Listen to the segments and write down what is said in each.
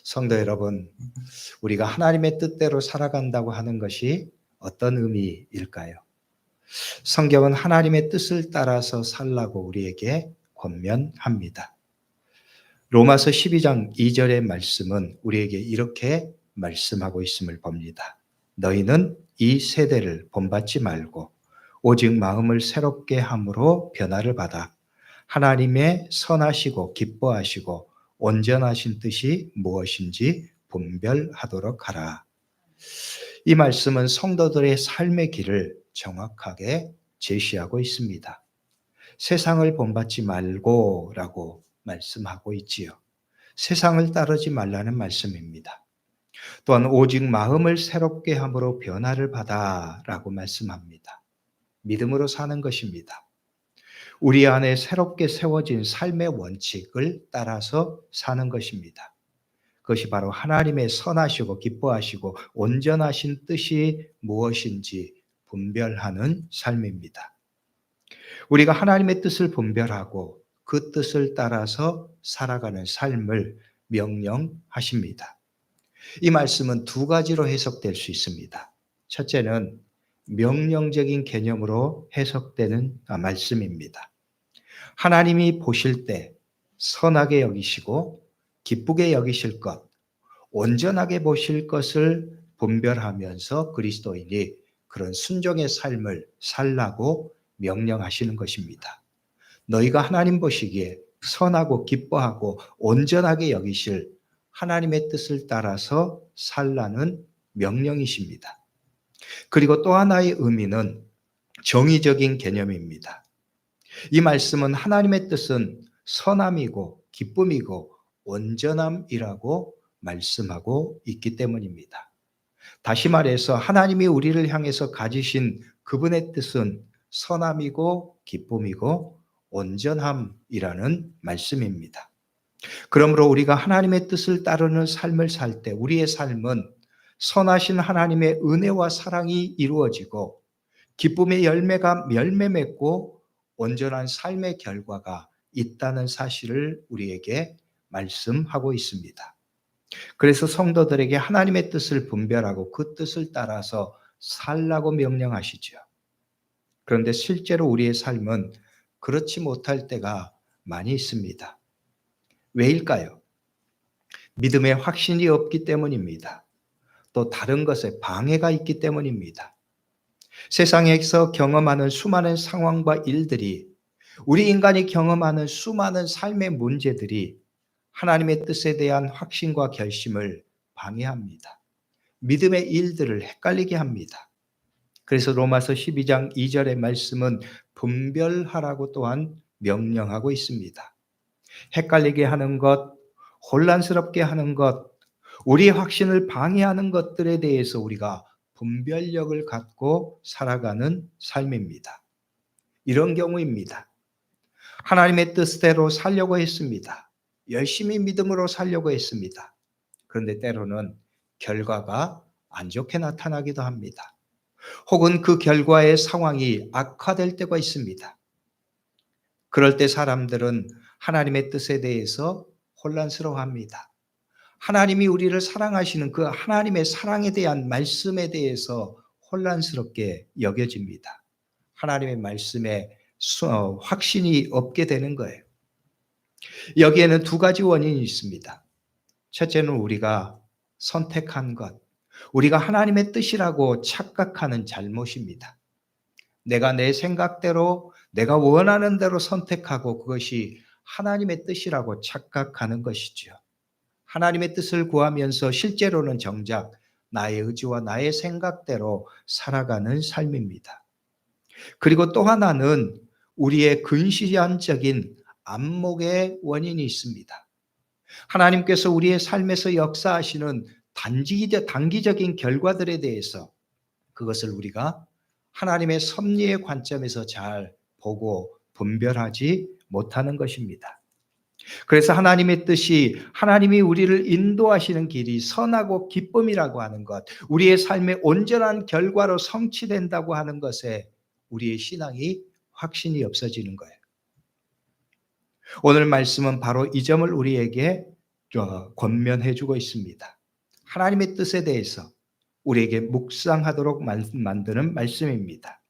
성도 여러분, 우리가 하나님의 뜻대로 살아간다고 하는 것이 어떤 의미일까요? 성경은 하나님의 뜻을 따라서 살라고 우리에게 권면합니다. 로마서 12장 2절의 말씀은 우리에게 이렇게 말씀하고 있음을 봅니다. 너희는 이 세대를 본받지 말고 오직 마음을 새롭게 함으로 변화를 받아 하나님의 선하시고 기뻐하시고 온전하신 뜻이 무엇인지 분별하도록 하라. 이 말씀은 성도들의 삶의 길을 정확하게 제시하고 있습니다. 세상을 본받지 말고라고 말씀하고 있지요. 세상을 따르지 말라는 말씀입니다. 또한 오직 마음을 새롭게 함으로 변화를 받아라고 말씀합니다. 믿음으로 사는 것입니다. 우리 안에 새롭게 세워진 삶의 원칙을 따라서 사는 것입니다. 그것이 바로 하나님의 선하시고 기뻐하시고 온전하신 뜻이 무엇인지 분별하는 삶입니다. 우리가 하나님의 뜻을 분별하고 그 뜻을 따라서 살아가는 삶을 명령하십니다. 이 말씀은 두 가지로 해석될 수 있습니다. 첫째는 명령적인 개념으로 해석되는 말씀입니다. 하나님이 보실 때 선하게 여기시고 기쁘게 여기실 것, 온전하게 보실 것을 분별하면서 그리스도인이 그런 순종의 삶을 살라고 명령하시는 것입니다. 너희가 하나님 보시기에 선하고 기뻐하고 온전하게 여기실 하나님의 뜻을 따라서 살라는 명령이십니다. 그리고 또 하나의 의미는 정의적인 개념입니다. 이 말씀은 하나님의 뜻은 선함이고 기쁨이고 온전함이라고 말씀하고 있기 때문입니다. 다시 말해서 하나님이 우리를 향해서 가지신 그분의 뜻은 선함이고 기쁨이고 온전함이라는 말씀입니다. 그러므로 우리가 하나님의 뜻을 따르는 삶을 살 때 우리의 삶은 선하신 하나님의 은혜와 사랑이 이루어지고 기쁨의 열매가 열매 맺고 온전한 삶의 결과가 있다는 사실을 우리에게 말씀하고 있습니다. 그래서 성도들에게 하나님의 뜻을 분별하고 그 뜻을 따라서 살라고 명령하시죠. 그런데 실제로 우리의 삶은 그렇지 못할 때가 많이 있습니다. 왜일까요? 믿음의 확신이 없기 때문입니다. 또 다른 것에 방해가 있기 때문입니다. 세상에서 경험하는 수많은 상황과 일들이 우리 인간이 경험하는 수많은 삶의 문제들이 하나님의 뜻에 대한 확신과 결심을 방해합니다. 믿음의 일들을 헷갈리게 합니다. 그래서 로마서 12장 2절의 말씀은 분별하라고 또한 명령하고 있습니다. 헷갈리게 하는 것, 혼란스럽게 하는 것, 우리의 확신을 방해하는 것들에 대해서 우리가 분별력을 갖고 살아가는 삶입니다. 이런 경우입니다. 하나님의 뜻대로 살려고 했습니다. 열심히 믿음으로 살려고 했습니다. 그런데 때로는 결과가 안 좋게 나타나기도 합니다. 혹은 그 결과의 상황이 악화될 때가 있습니다. 그럴 때 사람들은 하나님의 뜻에 대해서 혼란스러워합니다. 하나님이 우리를 사랑하시는 그 하나님의 사랑에 대한 말씀에 대해서 혼란스럽게 여겨집니다. 하나님의 말씀에 확신이 없게 되는 거예요. 여기에는 두 가지 원인이 있습니다. 첫째는 우리가 선택한 것, 우리가 하나님의 뜻이라고 착각하는 잘못입니다. 내가 내 생각대로, 내가 원하는 대로 선택하고 그것이 하나님의 뜻이라고 착각하는 것이죠. 하나님의 뜻을 구하면서 실제로는 정작 나의 의지와 나의 생각대로 살아가는 삶입니다. 그리고 또 하나는 우리의 근시안적인 안목의 원인이 있습니다. 하나님께서 우리의 삶에서 역사하시는 단기적인 결과들에 대해서 그것을 우리가 하나님의 섭리의 관점에서 잘 보고 분별하지 못하는 것입니다. 그래서 하나님의 뜻이 하나님이 우리를 인도하시는 길이 선하고 기쁨이라고 하는 것, 우리의 삶의 온전한 결과로 성취된다고 하는 것에 우리의 신앙이 확신이 없어지는 거예요. 오늘 말씀은 바로 이 점을 우리에게 권면해 주고 있습니다. 하나님의 뜻에 대해서 우리에게 묵상하도록 만드는 말씀입니다.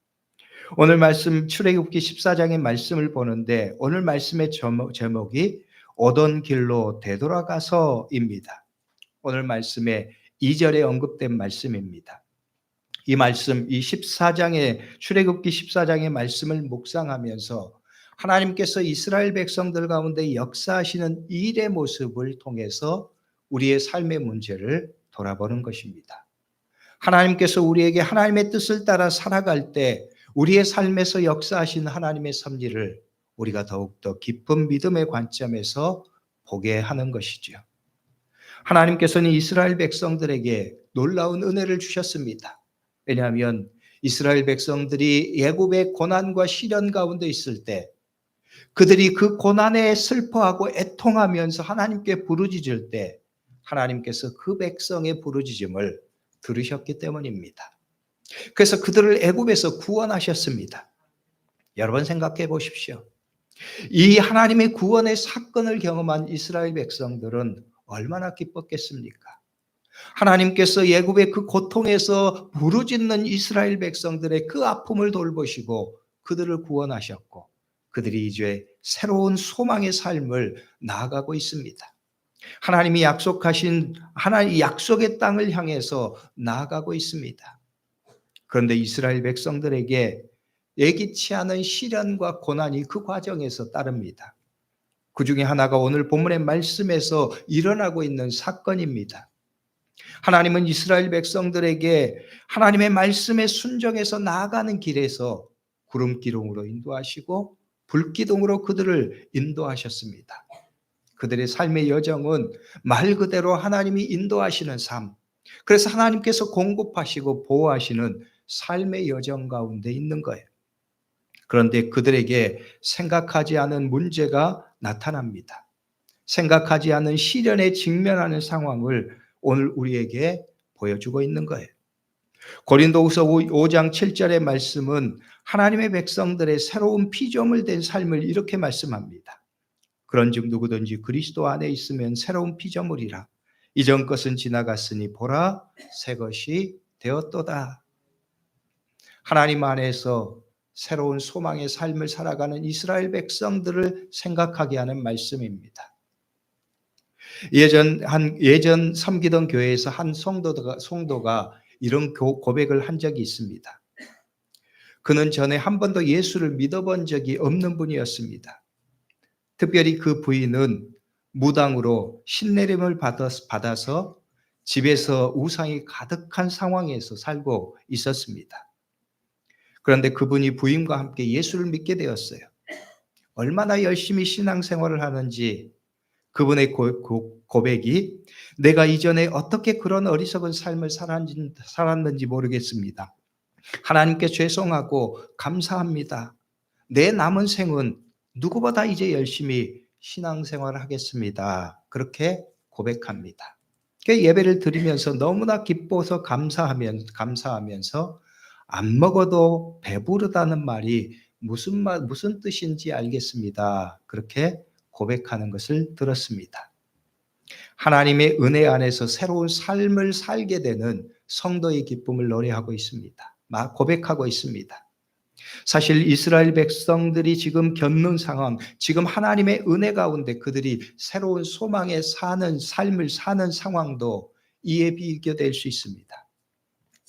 오늘 말씀 출애굽기 14장의 말씀을 보는데 오늘 말씀의 제목이 오던 길로 되돌아가서입니다. 오늘 말씀의 2절에 언급된 말씀입니다. 이 말씀, 이 14장의 출애굽기 14장의 말씀을 묵상하면서 하나님께서 이스라엘 백성들 가운데 역사하시는 일의 모습을 통해서 우리의 삶의 문제를 돌아보는 것입니다. 하나님께서 우리에게 하나님의 뜻을 따라 살아갈 때 우리의 삶에서 역사하신 하나님의 섭리를 우리가 더욱더 깊은 믿음의 관점에서 보게 하는 것이죠. 하나님께서는 이스라엘 백성들에게 놀라운 은혜를 주셨습니다. 왜냐하면 이스라엘 백성들이 애굽의 고난과 시련 가운데 있을 때 그들이 그 고난에 슬퍼하고 애통하면서 하나님께 부르짖을 때 하나님께서 그 백성의 부르짖음을 들으셨기 때문입니다. 그래서 그들을 애굽에서 구원하셨습니다. 여러분 생각해 보십시오. 이 하나님의 구원의 사건을 경험한 이스라엘 백성들은 얼마나 기뻤겠습니까? 하나님께서 애굽의 그 고통에서 부르짖는 이스라엘 백성들의 그 아픔을 돌보시고 그들을 구원하셨고 그들이 이제 새로운 소망의 삶을 나아가고 있습니다. 하나님이 약속하신 하나님의 약속의 땅을 향해서 나아가고 있습니다. 그런데 이스라엘 백성들에게 예기치 않은 시련과 고난이 그 과정에서 따릅니다. 그 중에 하나가 오늘 본문의 말씀에서 일어나고 있는 사건입니다. 하나님은 이스라엘 백성들에게 하나님의 말씀에 순종해서 나아가는 길에서 구름기둥으로 인도하시고 불기둥으로 그들을 인도하셨습니다. 그들의 삶의 여정은 말 그대로 하나님이 인도하시는 삶, 그래서 하나님께서 공급하시고 보호하시는 삶의 여정 가운데 있는 거예요. 그런데 그들에게 생각하지 않은 문제가 나타납니다. 생각하지 않은 시련에 직면하는 상황을 오늘 우리에게 보여주고 있는 거예요. 고린도후서 5장 7절의 말씀은 하나님의 백성들의 새로운 피조물 된 삶을 이렇게 말씀합니다. 그런즉 누구든지 그리스도 안에 있으면 새로운 피조물이라. 이전 것은 지나갔으니 보라 새 것이 되었도다. 하나님 안에서 새로운 소망의 삶을 살아가는 이스라엘 백성들을 생각하게 하는 말씀입니다. 예전 섬기던 교회에서 한 성도가 이런 고백을 한 적이 있습니다. 그는 전에 한 번도 예수를 믿어본 적이 없는 분이었습니다. 특별히 그 부인은 무당으로 신내림을 받아서 집에서 우상이 가득한 상황에서 살고 있었습니다. 그런데 그분이 부인과 함께 예수를 믿게 되었어요. 얼마나 열심히 신앙생활을 하는지 그분의 고백이 내가 이전에 어떻게 그런 어리석은 삶을 살았는지 모르겠습니다. 하나님께 죄송하고 감사합니다. 내 남은 생은 누구보다 이제 열심히 신앙생활을 하겠습니다. 그렇게 고백합니다. 예배를 드리면서 너무나 기뻐서 감사하면서 안 먹어도 배부르다는 말이 무슨 뜻인지 알겠습니다. 그렇게 고백하는 것을 들었습니다. 하나님의 은혜 안에서 새로운 삶을 살게 되는 성도의 기쁨을 노래하고 있습니다. 고백하고 있습니다. 사실 이스라엘 백성들이 지금 겪는 상황, 지금 하나님의 은혜 가운데 그들이 새로운 소망에 사는 삶을 사는 상황도 이에 비교될 수 있습니다.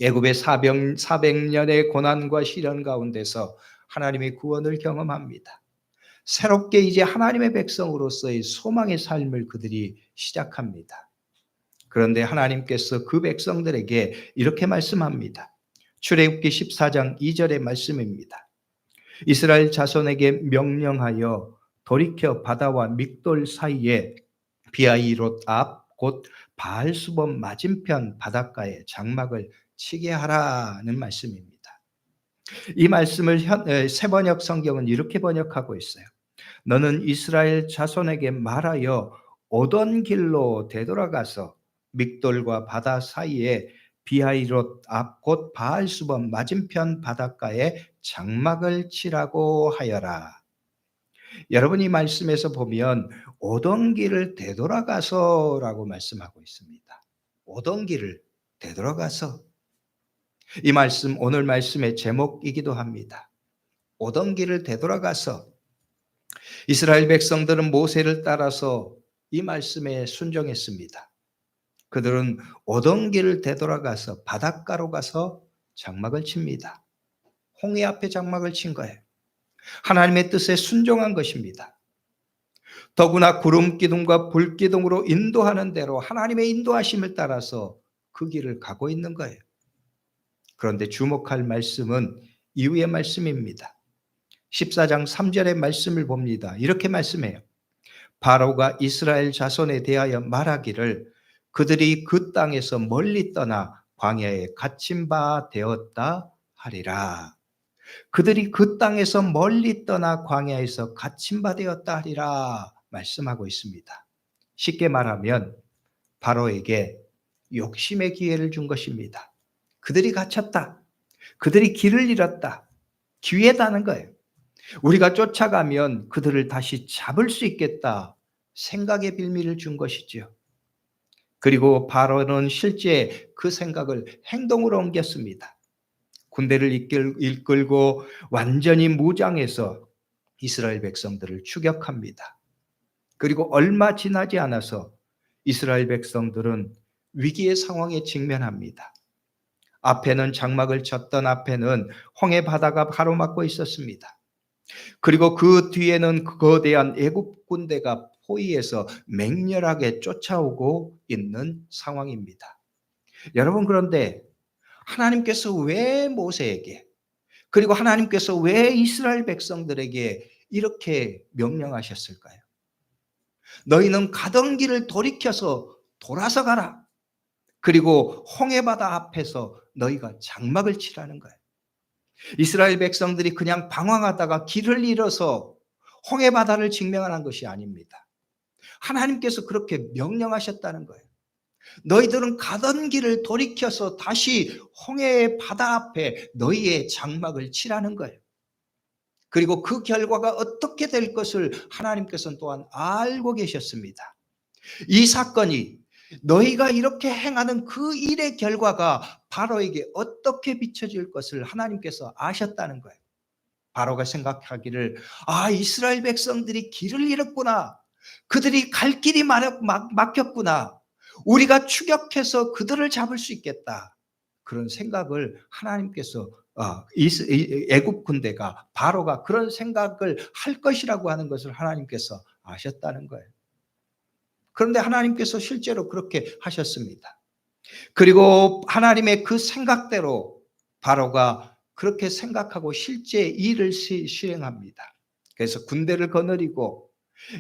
애굽의 400년의 고난과 시련 가운데서 하나님의 구원을 경험합니다. 새롭게 이제 하나님의 백성으로서의 소망의 삶을 그들이 시작합니다. 그런데 하나님께서 그 백성들에게 이렇게 말씀합니다. 출애굽기 14장 2절의 말씀입니다. 이스라엘 자손에게 명령하여 돌이켜 바다와 믹돌 사이에 비아이롯 앞 곧 바알수범 맞은편 바닷가에 장막을 치게 하라는 말씀입니다. 이 말씀을 새번역 성경은 이렇게 번역하고 있어요. 너는 이스라엘 자손에게 말하여 오던 길로 되돌아가서 믹돌과 바다 사이에 비하이롯 앞 곧 바알수범 맞은편 바닷가에 장막을 치라고 하여라. 여러분이 말씀에서 보면 오던 길을 되돌아가서라고 말씀하고 있습니다. 오던 길을 되돌아가서. 이 말씀 오늘 말씀의 제목이기도 합니다. 오던 길을 되돌아가서. 이스라엘 백성들은 모세를 따라서 이 말씀에 순종했습니다. 그들은 오던 길을 되돌아가서 바닷가로 가서 장막을 칩니다. 홍해 앞에 장막을 친 거예요. 하나님의 뜻에 순종한 것입니다. 더구나 구름 기둥과 불 기둥으로 인도하는 대로 하나님의 인도하심을 따라서 그 길을 가고 있는 거예요. 그런데 주목할 말씀은 이후의 말씀입니다. 14장 3절의 말씀을 봅니다. 이렇게 말씀해요. 바로가 이스라엘 자손에 대하여 말하기를 그들이 그 땅에서 멀리 떠나 광야에 갇힌 바 되었다 하리라. 그들이 그 땅에서 멀리 떠나 광야에서 갇힌 바 되었다 하리라 말씀하고 있습니다. 쉽게 말하면 바로에게 욕심의 기회를 준 것입니다. 그들이 갇혔다. 그들이 길을 잃었다. 기회다는 거예요. 우리가 쫓아가면 그들을 다시 잡을 수 있겠다. 생각의 빌미를 준 것이죠. 그리고 바로는 실제 그 생각을 행동으로 옮겼습니다. 군대를 이끌고 완전히 무장해서 이스라엘 백성들을 추격합니다. 그리고 얼마 지나지 않아서 이스라엘 백성들은 위기의 상황에 직면합니다. 앞에는 장막을 쳤던 앞에는 홍해 바다가 가로막고 있었습니다. 그리고 그 뒤에는 거대한 애굽 군대가 포위해서 맹렬하게 쫓아오고 있는 상황입니다. 여러분, 그런데 하나님께서 왜 모세에게, 그리고 하나님께서 왜 이스라엘 백성들에게 이렇게 명령하셨을까요? 너희는 가던 길을 돌이켜서 돌아서 가라. 그리고 홍해바다 앞에서 너희가 장막을 치라는 거예요. 이스라엘 백성들이 그냥 방황하다가 길을 잃어서 홍해바다를 직면한 것이 아닙니다. 하나님께서 그렇게 명령하셨다는 거예요. 너희들은 가던 길을 돌이켜서 다시 홍해의 바다 앞에 너희의 장막을 치라는 거예요. 그리고 그 결과가 어떻게 될 것을 하나님께서는 또한 알고 계셨습니다. 이 사건이 너희가 이렇게 행하는 그 일의 결과가 바로에게 어떻게 비춰질 것을 하나님께서 아셨다는 거예요. 바로가 생각하기를 이스라엘 백성들이 길을 잃었구나. 그들이 갈 길이 막혔구나. 우리가 추격해서 그들을 잡을 수 있겠다. 그런 생각을 하나님께서 애굽 군대가 바로가 그런 생각을 할 것이라고 하는 것을 하나님께서 아셨다는 거예요. 그런데 하나님께서 실제로 그렇게 하셨습니다. 그리고 하나님의 그 생각대로 바로가 그렇게 생각하고 실제 일을 실행합니다. 그래서 군대를 거느리고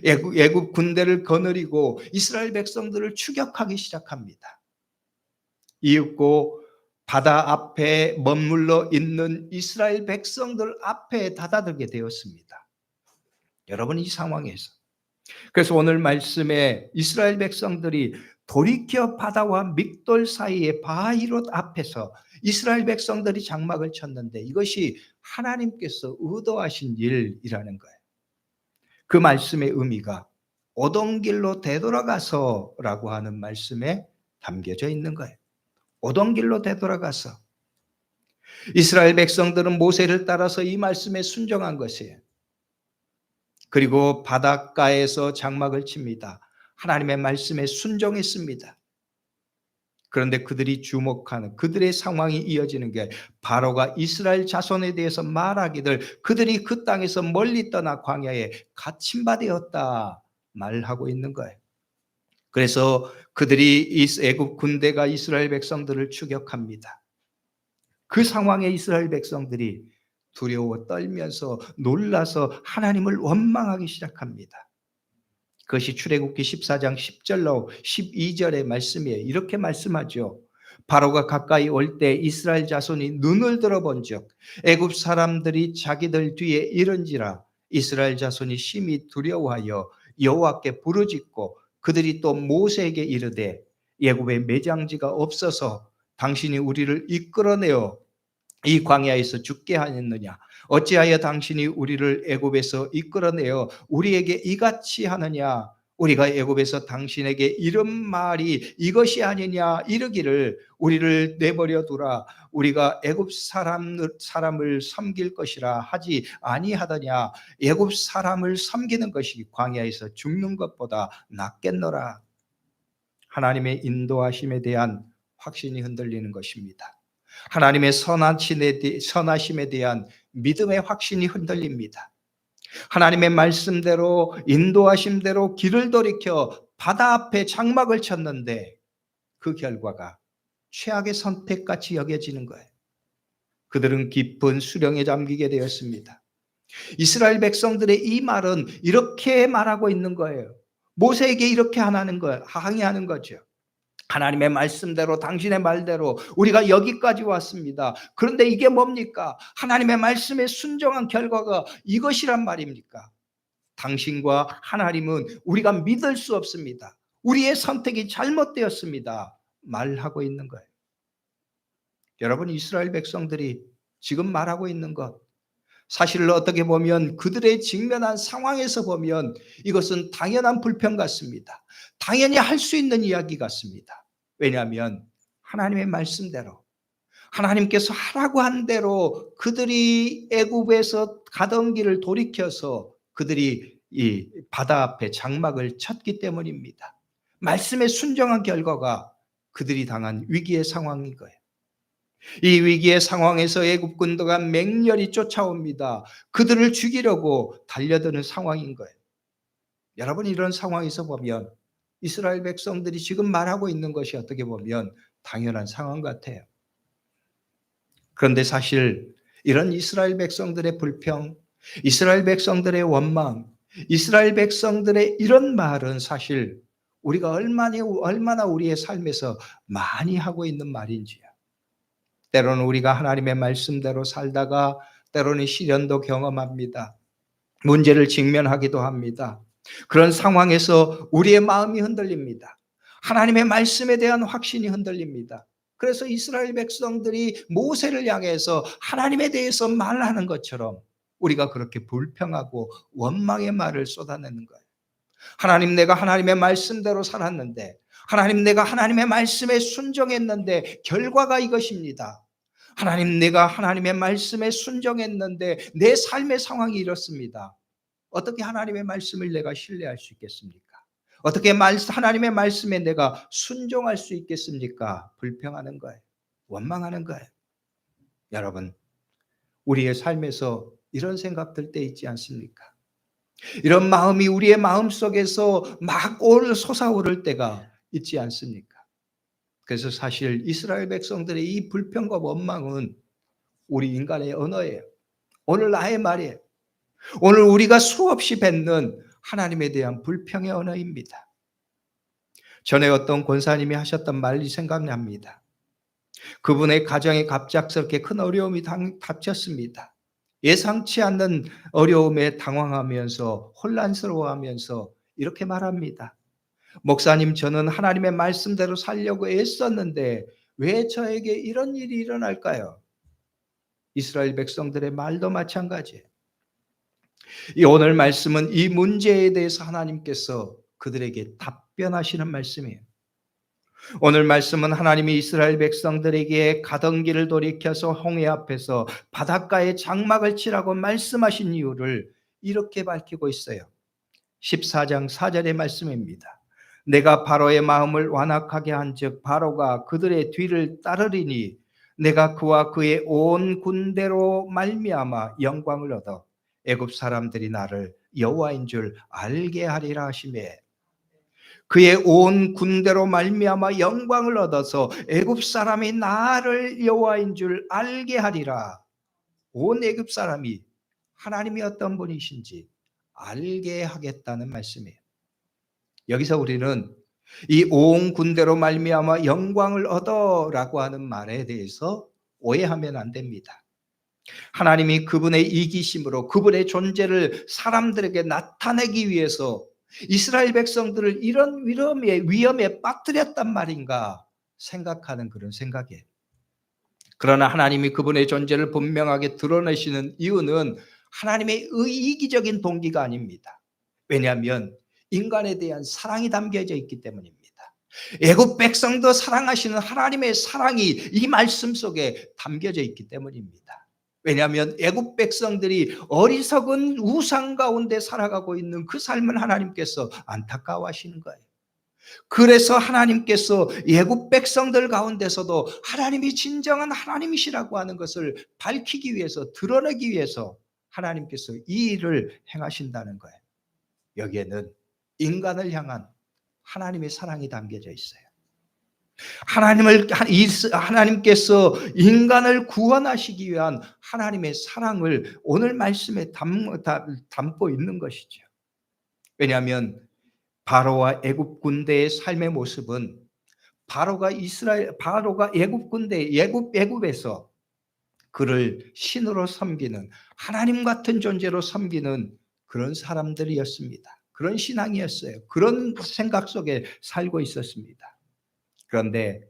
애굽 군대를 거느리고 이스라엘 백성들을 추격하기 시작합니다. 이윽고 바다 앞에 머물러 있는 이스라엘 백성들 앞에 다다들게 되었습니다. 여러분, 이 상황에서 그래서 오늘 말씀에 이스라엘 백성들이 돌이켜 바다와 믹돌 사이의 바히롯 앞에서 이스라엘 백성들이 장막을 쳤는데 이것이 하나님께서 의도하신 일이라는 거예요. 그 말씀의 의미가 오던 길로 되돌아가서라고 하는 말씀에 담겨져 있는 거예요. 오던 길로 되돌아가서. 이스라엘 백성들은 모세를 따라서 이 말씀에 순종한 것이에요. 그리고 바닷가에서 장막을 칩니다. 하나님의 말씀에 순종했습니다. 그런데 그들이 주목하는 그들의 상황이 이어지는 게 바로가 이스라엘 자손에 대해서 말하기를 그들이 그 땅에서 멀리 떠나 광야에 갇힌 바 되었다 말하고 있는 거예요. 그래서 그들이 애굽 군대가 이스라엘 백성들을 추격합니다. 그 상황에 이스라엘 백성들이 두려워 떨면서 놀라서 하나님을 원망하기 시작합니다. 그것이 출애굽기 14장 10절로 12절의 말씀이에요. 이렇게 말씀하죠. 바로가 가까이 올 때 이스라엘 자손이 눈을 들어본즉 애굽 사람들이 자기들 뒤에 이른지라 이스라엘 자손이 심히 두려워하여 여호와께 부르짖고 그들이 또 모세에게 이르되 애굽에 매장지가 없어서 당신이 우리를 이끌어내어 이 광야에서 죽게 하였느냐? 어찌하여 당신이 우리를 애굽에서 이끌어내어 우리에게 이같이 하느냐? 우리가 애굽에서 당신에게 이런 말이 이것이 아니냐? 이르기를 우리를 내버려 두라. 우리가 애굽 사람을 섬길 것이라 하지 아니하더냐? 애굽 사람을 섬기는 것이 광야에서 죽는 것보다 낫겠노라. 하나님의 인도하심에 대한 확신이 흔들리는 것입니다. 하나님의 선하심에 대한 믿음의 확신이 흔들립니다. 하나님의 말씀대로 인도하심대로 길을 돌이켜 바다 앞에 장막을 쳤는데 그 결과가 최악의 선택같이 여겨지는 거예요. 그들은 깊은 수령에 잠기게 되었습니다. 이스라엘 백성들의 이 말은 이렇게 말하고 있는 거예요. 모세에게 이렇게 하는 거예요. 항의하는 거죠. 하나님의 말씀대로 당신의 말대로 우리가 여기까지 왔습니다. 그런데 이게 뭡니까? 하나님의 말씀에 순종한 결과가 이것이란 말입니까? 당신과 하나님은 우리가 믿을 수 없습니다. 우리의 선택이 잘못되었습니다. 말하고 있는 거예요. 여러분, 이스라엘 백성들이 지금 말하고 있는 것, 사실 어떻게 보면 그들의 직면한 상황에서 보면 이것은 당연한 불평 같습니다. 당연히 할 수 있는 이야기 같습니다. 왜냐하면 하나님의 말씀대로 하나님께서 하라고 한 대로 그들이 애굽에서 가던 길을 돌이켜서 그들이 이 바다 앞에 장막을 쳤기 때문입니다. 말씀에 순종한 결과가 그들이 당한 위기의 상황인 거예요. 이 위기의 상황에서 애굽 군대가 맹렬히 쫓아옵니다. 그들을 죽이려고 달려드는 상황인 거예요. 여러분, 이런 상황에서 보면 이스라엘 백성들이 지금 말하고 있는 것이 어떻게 보면 당연한 상황 같아요. 그런데 사실 이런 이스라엘 백성들의 불평, 이스라엘 백성들의 원망, 이스라엘 백성들의 이런 말은 사실 우리가 얼마나 우리의 삶에서 많이 하고 있는 말인지요. 때로는 우리가 하나님의 말씀대로 살다가 때로는 시련도 경험합니다. 문제를 직면하기도 합니다. 그런 상황에서 우리의 마음이 흔들립니다. 하나님의 말씀에 대한 확신이 흔들립니다. 그래서 이스라엘 백성들이 모세를 향해서 하나님에 대해서 말하는 것처럼 우리가 그렇게 불평하고 원망의 말을 쏟아내는 거예요. 하나님, 내가 하나님의 말씀대로 살았는데, 하나님, 내가 하나님의 말씀에 순종했는데 결과가 이것입니다. 하나님, 내가 하나님의 말씀에 순종했는데 내 삶의 상황이 이렇습니다. 어떻게 하나님의 말씀을 내가 신뢰할 수 있겠습니까? 어떻게 하나님의 말씀에 내가 순종할 수 있겠습니까? 불평하는 거예요. 원망하는 거예요. 여러분, 우리의 삶에서 이런 생각 들 때 있지 않습니까? 이런 마음이 우리의 마음속에서 막 솟아오를 때가 있지 않습니까? 그래서 사실 이스라엘 백성들의 이 불평과 원망은 우리 인간의 언어예요. 오늘 나의 말이에요. 오늘 우리가 수없이 뱉는 하나님에 대한 불평의 언어입니다. 전에 어떤 권사님이 하셨던 말이 생각납니다. 그분의 가정에 갑작스럽게 큰 어려움이 닥쳤습니다. 예상치 않는 어려움에 당황하면서 혼란스러워하면서 이렇게 말합니다. 목사님, 저는 하나님의 말씀대로 살려고 애썼는데 왜 저에게 이런 일이 일어날까요? 이스라엘 백성들의 말도 마찬가지예요. 이 오늘 말씀은 이 문제에 대해서 하나님께서 그들에게 답변하시는 말씀이에요. 오늘 말씀은 하나님이 이스라엘 백성들에게 가던 길을 돌이켜서 홍해 앞에서 바닷가에 장막을 치라고 말씀하신 이유를 이렇게 밝히고 있어요. 14장 4절의 말씀입니다. 내가 바로의 마음을 완악하게 한즉 바로가 그들의 뒤를 따르리니 내가 그와 그의 온 군대로 말미암아 영광을 얻어 애굽 사람들이 나를 여호와인 줄 알게 하리라 하시매, 그의 온 군대로 말미암아 영광을 얻어서 애굽 사람이 나를 여호와인 줄 알게 하리라. 온 애굽 사람이 하나님이 어떤 분이신지 알게 하겠다는 말씀이에요. 여기서 우리는 이 온 군대로 말미암아 영광을 얻어라고 하는 말에 대해서 오해하면 안 됩니다. 하나님이 그분의 이기심으로 그분의 존재를 사람들에게 나타내기 위해서 이스라엘 백성들을 이런 위험에 빠뜨렸단 말인가 생각하는 그런 생각이에요. 그러나 하나님이 그분의 존재를 분명하게 드러내시는 이유는 하나님의 이기적인 동기가 아닙니다. 왜냐하면 인간에 대한 사랑이 담겨져 있기 때문입니다. 애굽 백성도 사랑하시는 하나님의 사랑이 이 말씀 속에 담겨져 있기 때문입니다. 왜냐하면 애굽 백성들이 어리석은 우상 가운데 살아가고 있는 그 삶을 하나님께서 안타까워하시는 거예요. 그래서 하나님께서 애굽 백성들 가운데서도 하나님이 진정한 하나님이시라고 하는 것을 밝히기 위해서, 드러내기 위해서 하나님께서 이 일을 행하신다는 거예요. 여기에는 인간을 향한 하나님의 사랑이 담겨져 있어요. 하나님께서 인간을 구원하시기 위한 하나님의 사랑을 오늘 말씀에 담고 있는 것이죠. 왜냐하면 바로와 애굽 군대의 삶의 모습은 바로가 애굽 군대, 애굽에서 그를 신으로 섬기는, 하나님 같은 존재로 섬기는 그런 사람들이었습니다. 그런 신앙이었어요. 그런 생각 속에 살고 있었습니다. 그런데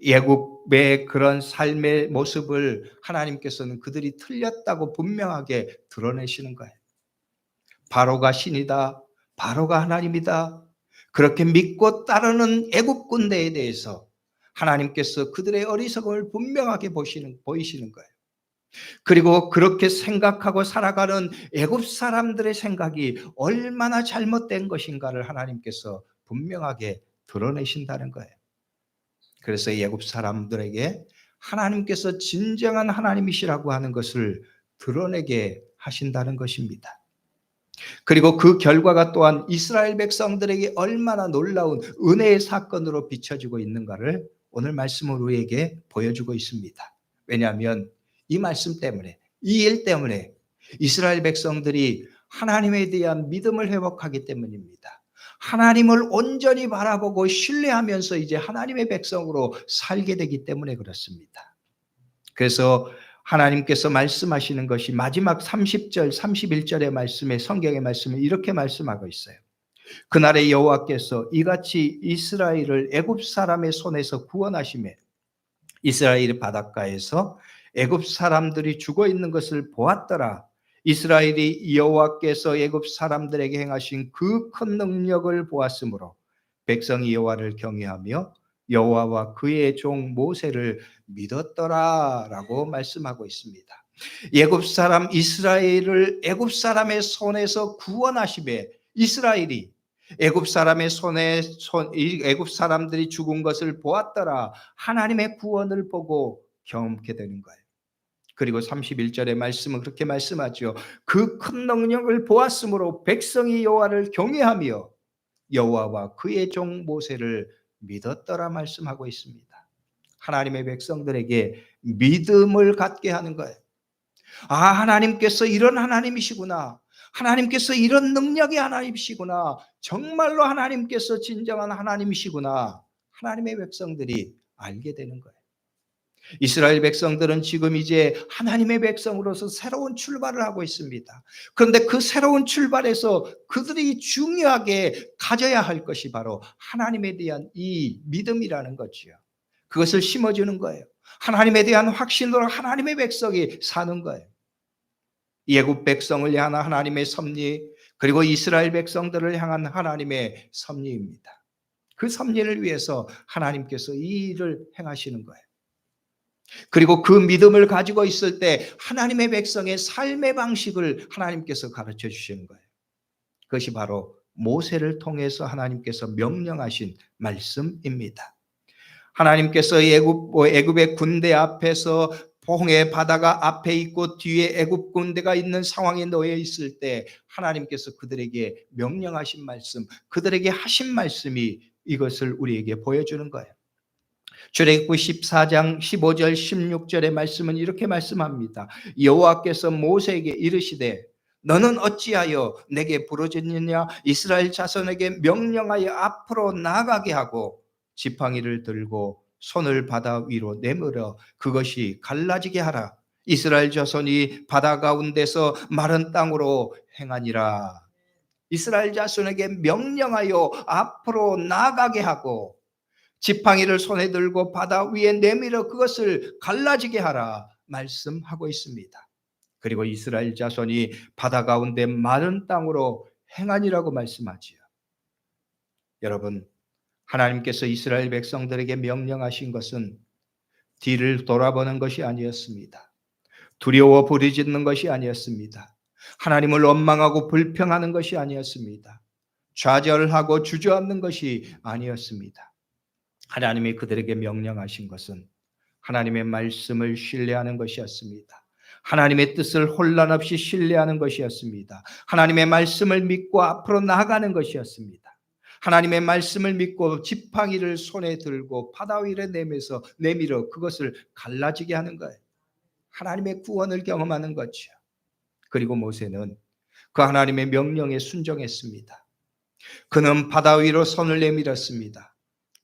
애굽의 그런 삶의 모습을 하나님께서는 그들이 틀렸다고 분명하게 드러내시는 거예요. 바로가 신이다, 바로가 하나님이다, 그렇게 믿고 따르는 애굽 군대에 대해서 하나님께서 그들의 어리석음을 분명하게 보이시는 거예요. 그리고 그렇게 생각하고 살아가는 애굽 사람들의 생각이 얼마나 잘못된 것인가를 하나님께서 분명하게 드러내신다는 거예요. 그래서 애굽 사람들에게 하나님께서 진정한 하나님이시라고 하는 것을 드러내게 하신다는 것입니다. 그리고 그 결과가 또한 이스라엘 백성들에게 얼마나 놀라운 은혜의 사건으로 비춰지고 있는가를 오늘 말씀은 우리에게 보여주고 있습니다. 왜냐하면 이 말씀 때문에, 이 일 때문에 이스라엘 백성들이 하나님에 대한 믿음을 회복하기 때문입니다. 하나님을 온전히 바라보고 신뢰하면서 이제 하나님의 백성으로 살게 되기 때문에 그렇습니다. 그래서 하나님께서 말씀하시는 것이 마지막 30절, 31절의 말씀에, 성경의 말씀에 이렇게 말씀하고 있어요. 그날에 여호와께서 이같이 이스라엘을 애굽 사람의 손에서 구원하시매 이스라엘 바닷가에서 애굽 사람들이 죽어 있는 것을 보았더라. 이스라엘이 여호와께서 애굽 사람들에게 행하신 그 큰 능력을 보았으므로 백성이 여호와를 경외하며 여호와와 그의 종 모세를 믿었더라라고 말씀하고 있습니다. 애굽 사람 이스라엘을 애굽 사람의 손에서 구원하시매 이스라엘이 애굽 사람들이 죽은 것을 보았더라. 하나님의 구원을 보고 경험하게 되는 거예요. 그리고 31절의 말씀은 그렇게 말씀하죠. 그 큰 능력을 보았으므로 백성이 여호와를 경외하며 여호와와 그의 종 모세를 믿었더라 말씀하고 있습니다. 하나님의 백성들에게 믿음을 갖게 하는 거예요. 아, 하나님께서 이런 하나님이시구나. 하나님께서 이런 능력의 하나님이시구나. 정말로 하나님께서 진정한 하나님이시구나. 하나님의 백성들이 알게 되는 거예요. 이스라엘 백성들은 지금 이제 하나님의 백성으로서 새로운 출발을 하고 있습니다. 그런데 그 새로운 출발에서 그들이 중요하게 가져야 할 것이 바로 하나님에 대한 이 믿음이라는 거지요. 그것을 심어주는 거예요. 하나님에 대한 확신으로 하나님의 백성이 사는 거예요. 애굽 백성을 향한 하나님의 섭리, 그리고 이스라엘 백성들을 향한 하나님의 섭리입니다. 그 섭리를 위해서 하나님께서 이 일을 행하시는 거예요. 그리고 그 믿음을 가지고 있을 때 하나님의 백성의 삶의 방식을 하나님께서 가르쳐 주시는 거예요. 그것이 바로 모세를 통해서 하나님께서 명령하신 말씀입니다. 하나님께서 애굽의 군대 앞에서 홍해 바다가 앞에 있고 뒤에 애굽 군대가 있는 상황에 놓여 있을 때 하나님께서 그들에게 명령하신 말씀, 그들에게 하신 말씀이 이것을 우리에게 보여주는 거예요. 출애굽기 14장 15절 16절의 말씀은 이렇게 말씀합니다. 여호와께서 모세에게 이르시되 너는 어찌하여 내게 부르짖느냐? 이스라엘 자손에게 명령하여 앞으로 나가게 하고 지팡이를 들고 손을 바다 위로 내밀어 그것이 갈라지게 하라. 이스라엘 자손이 바다 가운데서 마른 땅으로 행하니라. 이스라엘 자손에게 명령하여 앞으로 나가게 하고 지팡이를 손에 들고 바다 위에 내밀어 그것을 갈라지게 하라 말씀하고 있습니다. 그리고 이스라엘 자손이 바다 가운데 마른 땅으로 행하니라고 말씀하지요. 여러분, 하나님께서 이스라엘 백성들에게 명령하신 것은 뒤를 돌아보는 것이 아니었습니다. 두려워 부르짖는 것이 아니었습니다. 하나님을 원망하고 불평하는 것이 아니었습니다. 좌절하고 주저앉는 것이 아니었습니다. 하나님이 그들에게 명령하신 것은 하나님의 말씀을 신뢰하는 것이었습니다. 하나님의 뜻을 혼란 없이 신뢰하는 것이었습니다. 하나님의 말씀을 믿고 앞으로 나아가는 것이었습니다. 하나님의 말씀을 믿고 지팡이를 손에 들고 바다 위에 내밀어 그것을 갈라지게 하는 거예요. 하나님의 구원을 경험하는 거죠. 그리고 모세는 그 하나님의 명령에 순종했습니다. 그는 바다 위로 손을 내밀었습니다.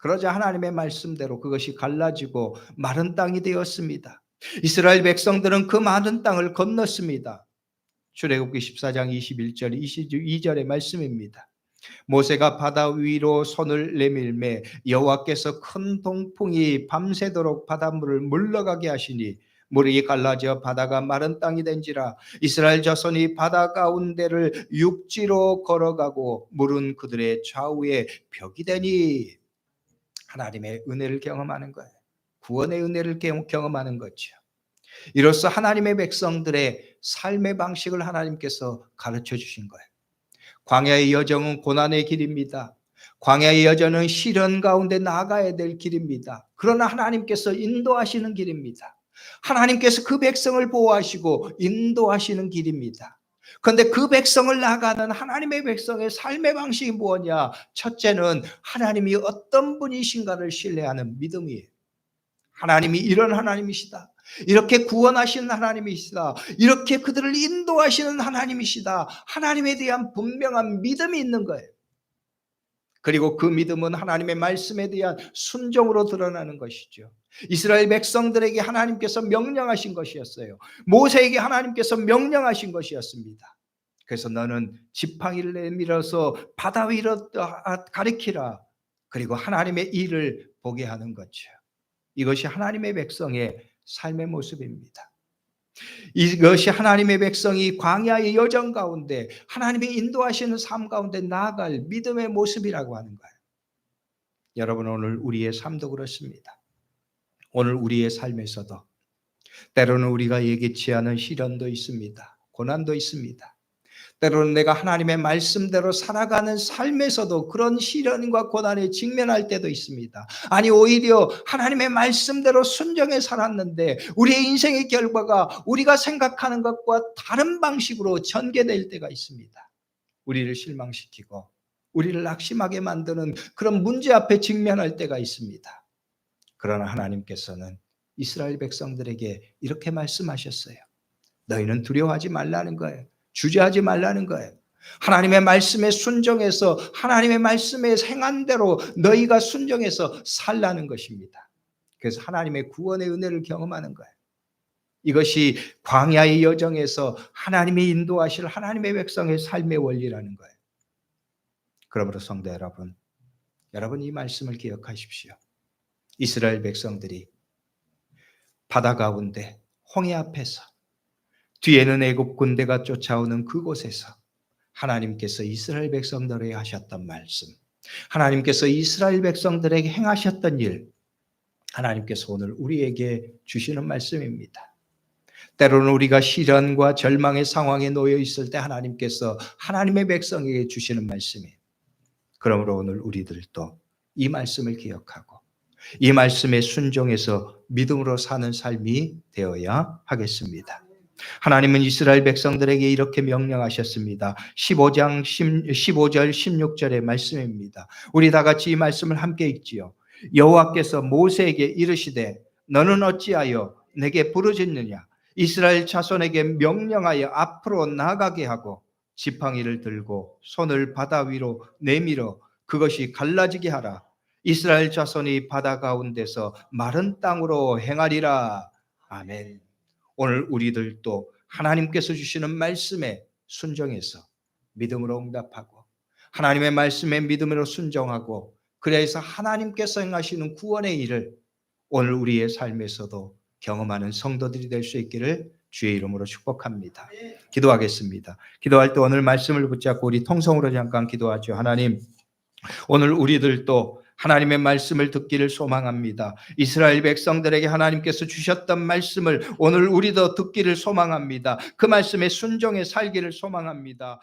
그러자 하나님의 말씀대로 그것이 갈라지고 마른 땅이 되었습니다. 이스라엘 백성들은 그 마른 땅을 건넜습니다. 출애굽기 14장 21절 22절의 말씀입니다. 모세가 바다 위로 손을 내밀매 여호와께서 큰 동풍이 밤새도록 바닷물을 물러가게 하시니 물이 갈라져 바다가 마른 땅이 된지라. 이스라엘 자손이 바다 가운데를 육지로 걸어가고 물은 그들의 좌우에 벽이 되니. 하나님의 은혜를 경험하는 거예요. 구원의 은혜를 경험하는 거죠. 이로써 하나님의 백성들의 삶의 방식을 하나님께서 가르쳐 주신 거예요. 광야의 여정은 고난의 길입니다. 광야의 여정은 시련 가운데 나아가야 될 길입니다. 그러나 하나님께서 인도하시는 길입니다. 하나님께서 그 백성을 보호하시고 인도하시는 길입니다. 그런데 그 백성을 나아가는 하나님의 백성의 삶의 방식이 무엇이냐? 첫째는 하나님이 어떤 분이신가를 신뢰하는 믿음이에요. 하나님이 이런 하나님이시다. 이렇게 구원하시는 하나님이시다. 이렇게 그들을 인도하시는 하나님이시다. 하나님에 대한 분명한 믿음이 있는 거예요. 그리고 그 믿음은 하나님의 말씀에 대한 순종으로 드러나는 것이죠. 이스라엘 백성들에게 하나님께서 명령하신 것이었어요. 모세에게 하나님께서 명령하신 것이었습니다. 그래서 너는 지팡이를 내밀어서 바다 위로 가리키라. 그리고 하나님의 일을 보게 하는 거죠. 이것이 하나님의 백성의 삶의 모습입니다. 이것이 하나님의 백성이 광야의 여정 가운데 하나님의 인도하시는 삶 가운데 나아갈 믿음의 모습이라고 하는 거예요. 여러분, 오늘 우리의 삶도 그렇습니다. 오늘 우리의 삶에서도 때로는 우리가 예기치 않은 시련도 있습니다. 고난도 있습니다. 때로는 내가 하나님의 말씀대로 살아가는 삶에서도 그런 시련과 고난에 직면할 때도 있습니다. 아니, 오히려 하나님의 말씀대로 순종해 살았는데 우리의 인생의 결과가 우리가 생각하는 것과 다른 방식으로 전개될 때가 있습니다. 우리를 실망시키고 우리를 낙심하게 만드는 그런 문제 앞에 직면할 때가 있습니다. 그러나 하나님께서는 이스라엘 백성들에게 이렇게 말씀하셨어요. 너희는 두려워하지 말라는 거예요. 주저하지 말라는 거예요. 하나님의 말씀에 순종해서 하나님의 말씀에 행한 대로 너희가 순종해서 살라는 것입니다. 그래서 하나님의 구원의 은혜를 경험하는 거예요. 이것이 광야의 여정에서 하나님이 인도하실 하나님의 백성의 삶의 원리라는 거예요. 그러므로 성도 여러분, 여러분 이 말씀을 기억하십시오. 이스라엘 백성들이 바다 가운데 홍해 앞에서 뒤에는 애굽 군대가 쫓아오는 그곳에서 하나님께서 이스라엘 백성들에게 하셨던 말씀, 하나님께서 이스라엘 백성들에게 행하셨던 일, 하나님께서 오늘 우리에게 주시는 말씀입니다. 때로는 우리가 시련과 절망의 상황에 놓여 있을 때 하나님께서 하나님의 백성에게 주시는 말씀이에요. 그러므로 오늘 우리들도 이 말씀을 기억하고 이 말씀에 순종해서 믿음으로 사는 삶이 되어야 하겠습니다. 하나님은 이스라엘 백성들에게 이렇게 명령하셨습니다. 15절 16절의 말씀입니다. 우리 다 같이 이 말씀을 함께 읽지요. 여호와께서 모세에게 이르시되 너는 어찌하여 내게 부르짖느냐? 이스라엘 자손에게 명령하여 앞으로 나가게 하고 지팡이를 들고 손을 바다 위로 내밀어 그것이 갈라지게 하라. 이스라엘 자손이 바다 가운데서 마른 땅으로 행하리라. 아멘. 오늘 우리들도 하나님께서 주시는 말씀에 순종해서 믿음으로 응답하고 하나님의 말씀에 믿음으로 순종하고 그래서 하나님께서 행하시는 구원의 일을 오늘 우리의 삶에서도 경험하는 성도들이 될 수 있기를 주의 이름으로 축복합니다. 기도하겠습니다. 기도할 때 오늘 말씀을 붙잡고 우리 통성으로 잠깐 기도하죠. 하나님, 오늘 우리들도 하나님의 말씀을 듣기를 소망합니다. 이스라엘 백성들에게 하나님께서 주셨던 말씀을 오늘 우리도 듣기를 소망합니다. 그 말씀에 순종해 살기를 소망합니다.